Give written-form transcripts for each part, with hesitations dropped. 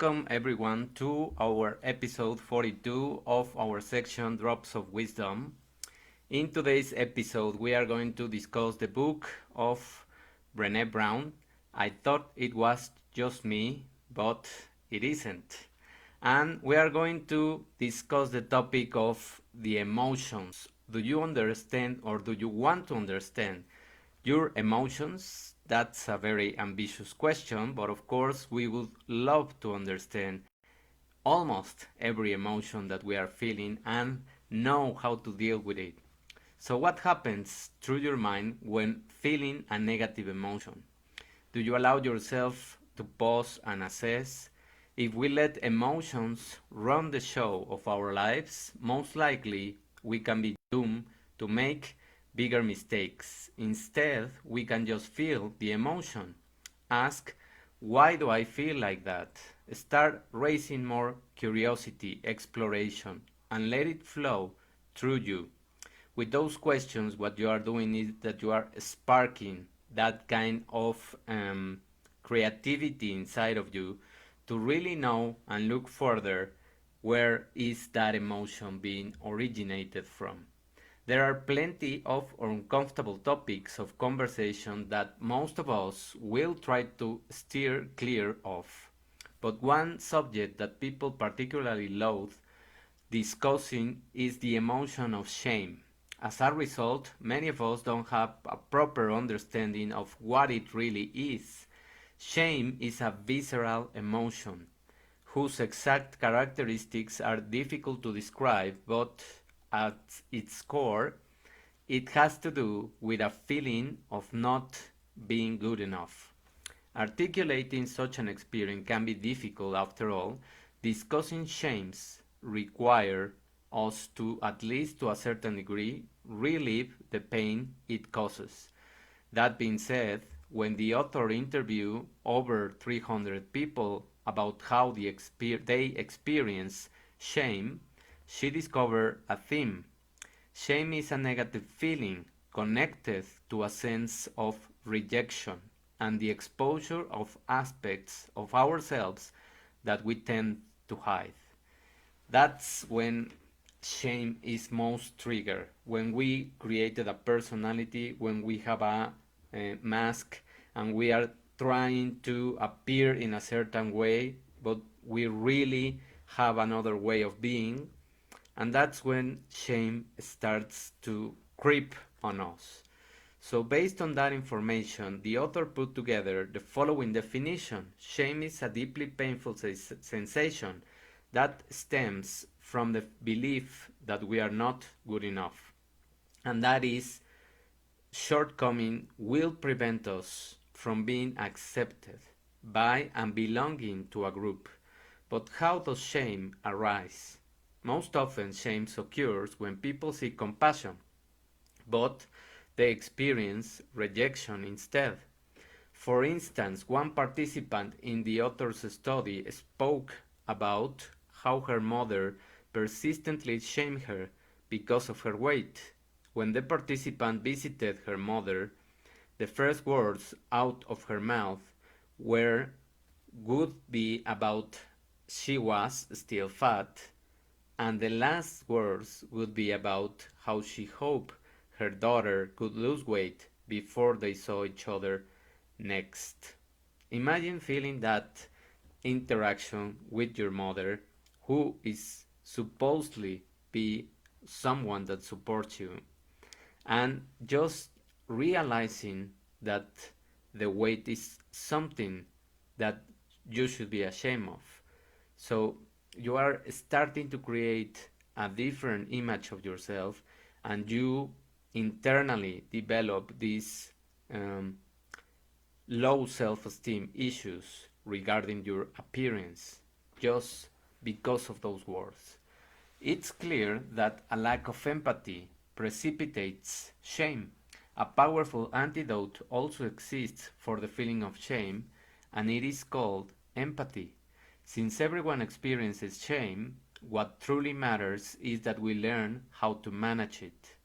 Welcome everyone to our episode 42 of our section Drops of Wisdom. In today's episode, we are going to discuss the book of Brené Brown. I thought it was just me, but it isn't. And we are going to discuss the topic of the emotions. Do you understand or do you want to understand your emotions? That's a very ambitious question, but of course, we would love to understand almost every emotion that we are feeling and know how to deal with it. So, what happens through your mind when feeling a negative emotion? Do you allow yourself to pause and assess? If we let emotions run the show of our lives, most likely we can be doomed to make bigger mistakes. Instead, we can just feel the emotion. Ask, why do I feel like that? Start raising more curiosity, exploration, and let it flow through you. With those questions, what you are doing is that you are sparking that kind of creativity inside of you to really know and look further where is that emotion being originated from. There are plenty of uncomfortable topics of conversation that most of us will try to steer clear of. But one subject that people particularly loathe discussing is the emotion of shame. As a result, many of us don't have a proper understanding of what it really is. Shame is a visceral emotion whose exact characteristics are difficult to describe, but at its core, it has to do with a feeling of not being good enough. Articulating such an experience can be difficult after all. Discussing shames require us to, at least to a certain degree, relieve the pain it causes. That being said, when the author interviewed over 300 people about how they experience shame, she discovered a theme. Shame is a negative feeling connected to a sense of rejection and the exposure of aspects of ourselves that we tend to hide. That's when shame is most triggered. When we created a personality, when we have a mask and we are trying to appear in a certain way, but we really have another way of being, and that's when shame starts to creep on us. So, based on that information, the author put together the following definition. Shame is a deeply painful sensation that stems from the belief that we are not good enough. And that is, shortcoming will prevent us from being accepted by and belonging to a group. But how does shame arise? Most often, shame occurs when people seek compassion, but they experience rejection instead. For instance, one participant in the author's study spoke about how her mother persistently shamed her because of her weight. When the participant visited her mother, the first words out of her mouth were would be about she was still fat, and the last words would be about how she hoped her daughter could lose weight before they saw each other next. Imagine feeling that interaction with your mother, who is supposedly be someone that supports you, and just realizing that the weight is something that you should be ashamed of. So you are starting to create a different image of yourself, and you internally develop these um, low self-esteem issues regarding your appearance just because of those words. It's clear that a lack of empathy precipitates shame. A powerful antidote also exists for the feeling of shame, and it is called empathy. Since everyone experiences shame, what truly matters is that we learn how to manage it.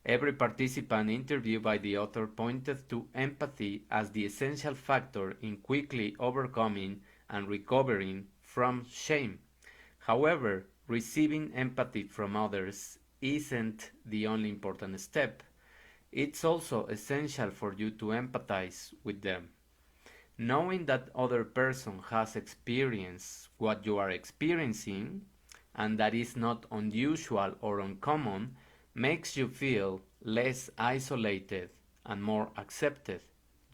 Every participant interviewed by the author pointed to empathy as the essential factor in quickly overcoming and recovering from shame. However, receiving empathy from others isn't the only important step. It's also essential for you to empathize with them. Knowing that other person has experienced what you are experiencing and that is not unusual or uncommon makes you feel less isolated and more accepted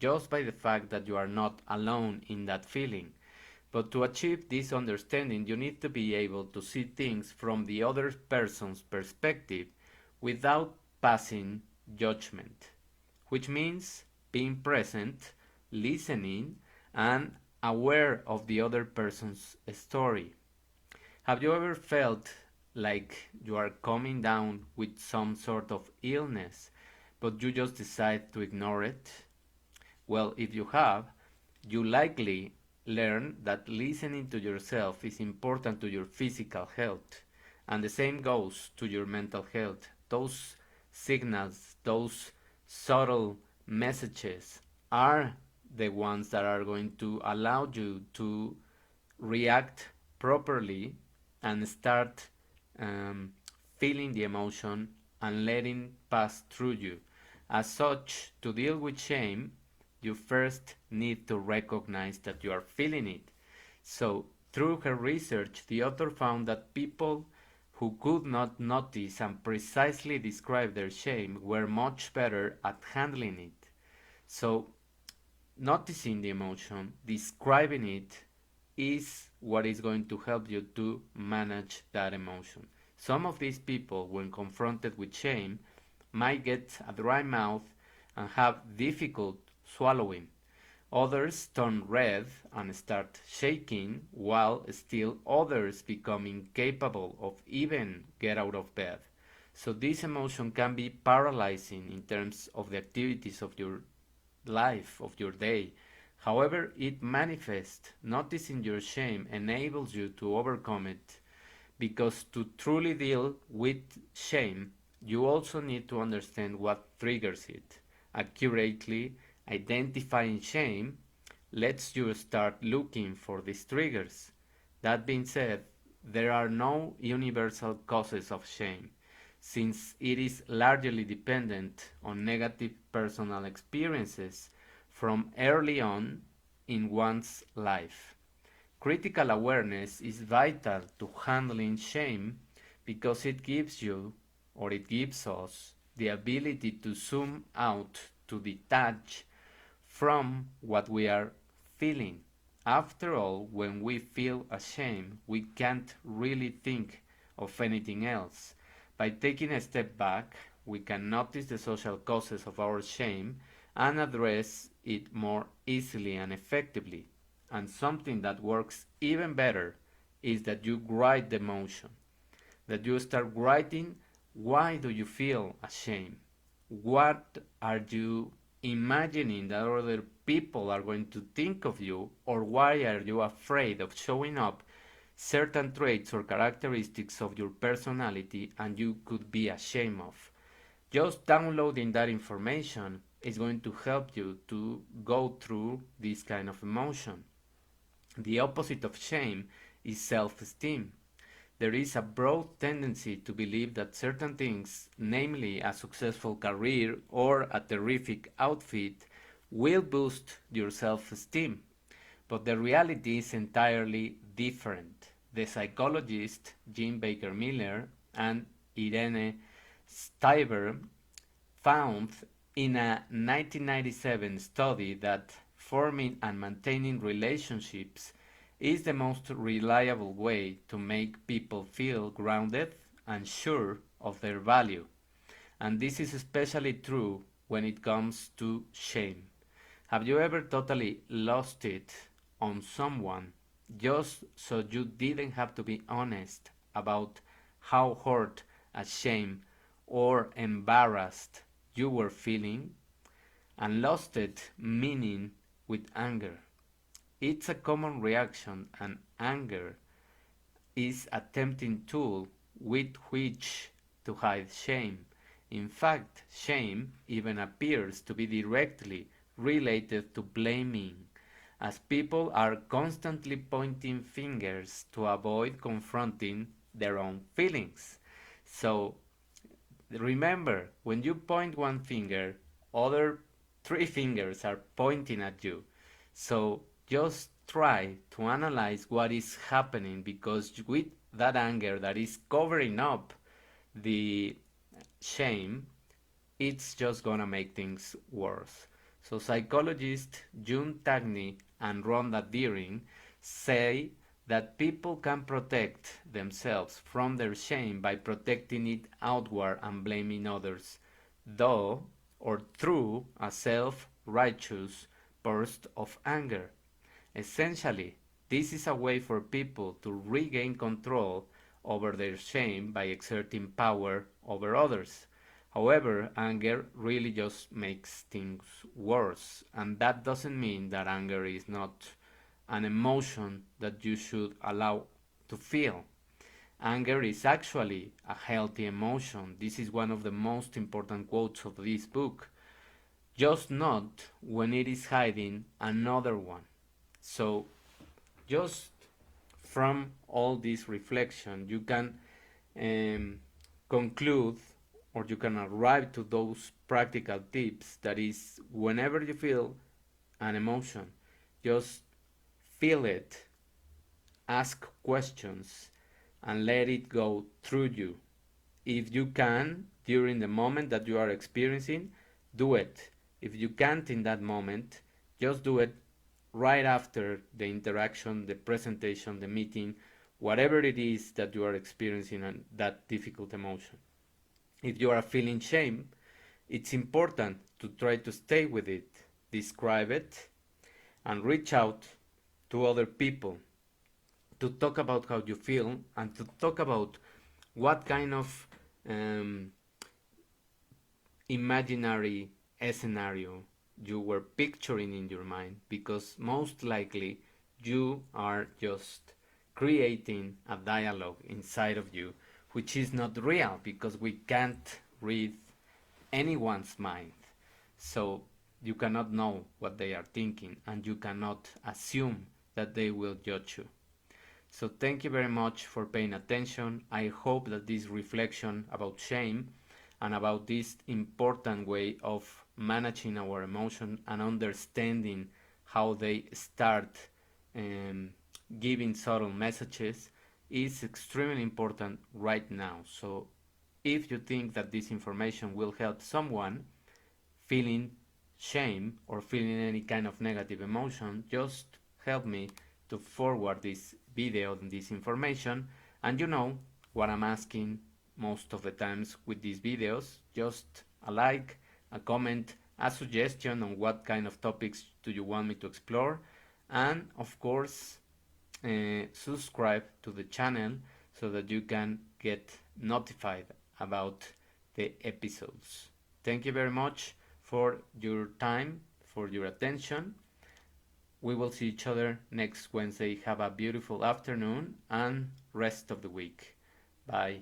just by the fact that you are not alone in that feeling. But to achieve this understanding, you need to be able to see things from the other person's perspective without passing judgment, which means being present, listening, and aware of the other person's story. Have you ever felt like you are coming down with some sort of illness, but you just decide to ignore it? Well, if you have, you likely learn that listening to yourself is important to your physical health, and the same goes to your mental health. Those signals, those subtle messages are the ones that are going to allow you to react properly and start um, feeling the emotion and letting pass through you. As such, to deal with shame, you first need to recognize that you are feeling it. So, through her research, the author found that people who could not notice and precisely describe their shame were much better at handling it. So, noticing the emotion, describing it, is what is going to help you to manage that emotion. Some of these people, when confronted with shame, might get a dry mouth and have difficult swallowing. Others turn red and start shaking, while still others become incapable of even get out of bed. So this emotion can be paralyzing in terms of the activities of your life, of your day. However, it manifests. Noticing your shame enables you to overcome it, because to truly deal with shame, you also need to understand what triggers it. Accurately identifying shame lets you start looking for these triggers. That being said, there are no universal causes of shame, since it is largely dependent on negative personal experiences from early on in one's life. Critical awareness is vital to handling shame because it gives you, or it gives us, the ability to zoom out, to detach from what we are feeling. After all, when we feel ashamed, we can't really think of anything else. By taking a step back, we can notice the social causes of our shame and address it more easily and effectively. And something that works even better is that you write the emotion, that you start writing. Why do you feel ashamed? What are you imagining that other people are going to think of you, or why are you afraid of showing up certain traits or characteristics of your personality and you could be ashamed of? Just downloading that information is going to help you to go through this kind of emotion. The opposite of shame is self-esteem. There is a broad tendency to believe that certain things, namely a successful career or a terrific outfit, will boost your self-esteem. But the reality is entirely different. The psychologists Jean Baker Miller and Irene Stiver found in a 1997 study that forming and maintaining relationships is the most reliable way to make people feel grounded and sure of their value. And this is especially true when it comes to shame. Have you ever totally lost it on someone just so you didn't have to be honest about how hurt, ashamed, or embarrassed you were feeling, and lost it meaning with anger? It's a common reaction, and anger is a tempting tool with which to hide shame. In fact, shame even appears to be directly related to blaming, as people are constantly pointing fingers to avoid confronting their own feelings. So remember, when you point one finger, other three fingers are pointing at you. So just try to analyze what is happening, because with that anger that is covering up the shame, it's just gonna make things worse. So psychologists June Tagney and Rhonda Deering say that people can protect themselves from their shame by protecting it outward and blaming others, though or through a self-righteous burst of anger. Essentially, this is a way for people to regain control over their shame by exerting power over others. However, anger really just makes things worse, and that doesn't mean that anger is not an emotion that you should allow to feel. Anger is actually a healthy emotion. This is one of the most important quotes of this book. Just not when it is hiding another one. So, just from all this reflection, you can um, conclude, or you can arrive to those practical tips, that is, whenever you feel an emotion, just feel it, ask questions, and let it go through you. If you can, during the moment that you are experiencing, do it. If you can't in that moment, just do it right after the interaction, the presentation, the meeting, whatever it is that you are experiencing and that difficult emotion. If you are feeling shame, it's important to try to stay with it, describe it, and reach out to other people to talk about how you feel and to talk about what kind of um, imaginary scenario you were picturing in your mind, because most likely you are just creating a dialogue inside of you which is not real, because we can't read anyone's mind. So you cannot know what they are thinking, and you cannot assume that they will judge you. So thank you very much for paying attention. I hope that this reflection about shame and about this important way of managing our emotion and understanding how they start um, giving subtle messages is extremely important right now. So if you think that this information will help someone feeling shame or feeling any kind of negative emotion, just help me to forward this video and this information. And you know what I'm asking most of the times with these videos: just a like, a comment, a suggestion on what kind of topics do you want me to explore, and of course subscribe to the channel so that you can get notified about the episodes. Thank you very much for your time, for your attention. We will see each other next Wednesday. Have a beautiful afternoon and rest of the week. Bye.